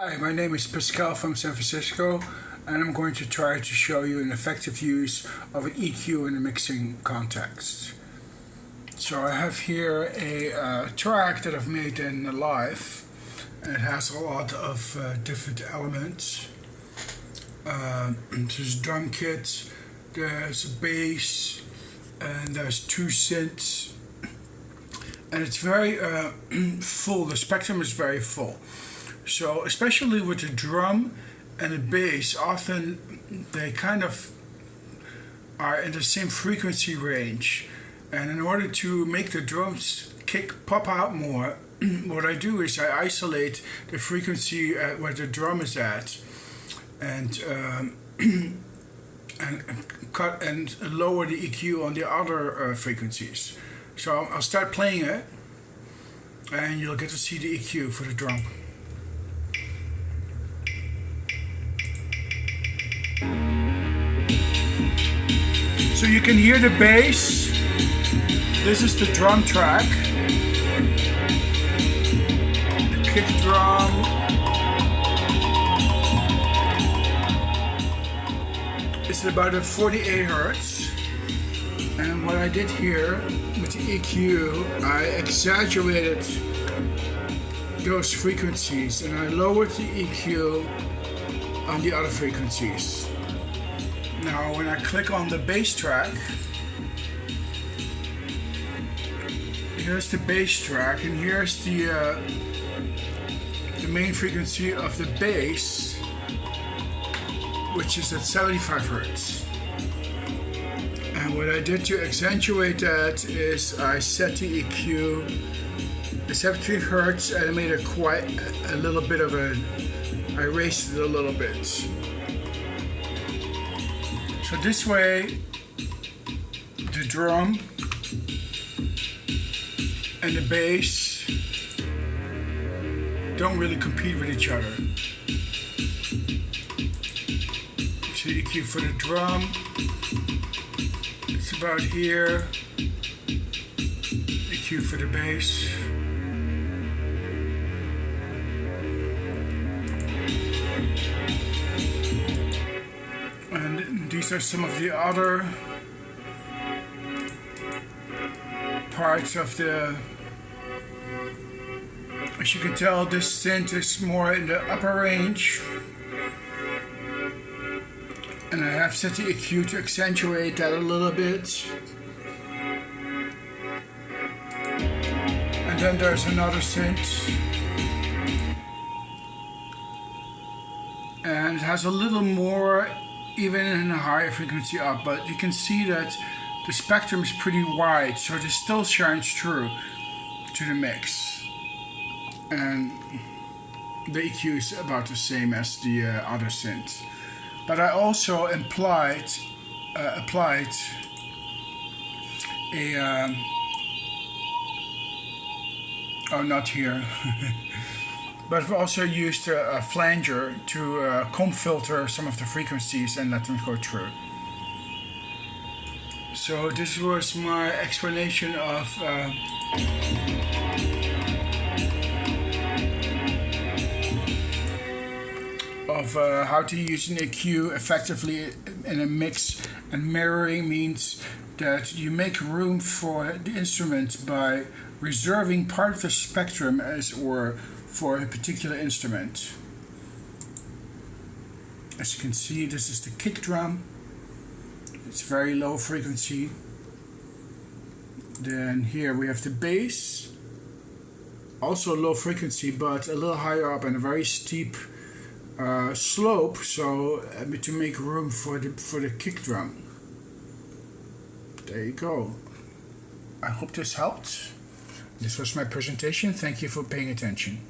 Hi, my name is Pascal from San Francisco, and I'm going to try to show you an effective use of an EQ in a mixing context. So I have here a track that I've made in Live, and it has a lot of different elements. There's a drum kit, there's a bass, and there's two synths, and it's very full. The spectrum is very full. So especially with the drum and the bass, often they kind of are in the same frequency range. And in order to make the drums pop out more, what I do is I isolate the frequency at where the drum is at, and cut and lower the EQ on the other frequencies. So I'll start playing it, and you'll get to see the EQ for the drum. So you can hear the bass. This is the drum track. The kick drum. It's about 48 Hertz. And what I did here with the EQ, I exaggerated those frequencies and I lowered the EQ on the other frequencies. Now when I click on the bass track, here's the bass track, and here's the main frequency of the bass, which is at 75 Hertz. And what I did to accentuate that is I set the EQ at 73 Hertz and I made it quite a little bit of I raised it a little bit. So this way, the drum and the bass don't really compete with each other. So EQ for the drum, it's about here. EQ for the bass. And these are some of the other parts of the. As you can tell, this synth is more in the upper range, and I have set the EQ to accentuate that a little bit. And then there's another synth, and it has a little more even in a higher frequency up, but you can see that the spectrum is pretty wide, so this still shines through to the mix. And the EQ is about the same as the other synth. But I also applied a oh, not here. But I've also used a flanger to comb filter some of the frequencies and let them go through. So this was my explanation of how to use an EQ effectively in a mix. And mirroring means that you make room for the instrument by reserving part of the spectrum or for a particular instrument. As you can see, this is the kick drum. It's very low frequency. Then here we have the bass, also low frequency but a little higher up and a very steep slope, so to make room for the kick drum. There you go. I hope this helped. This was my presentation. Thank you for paying attention.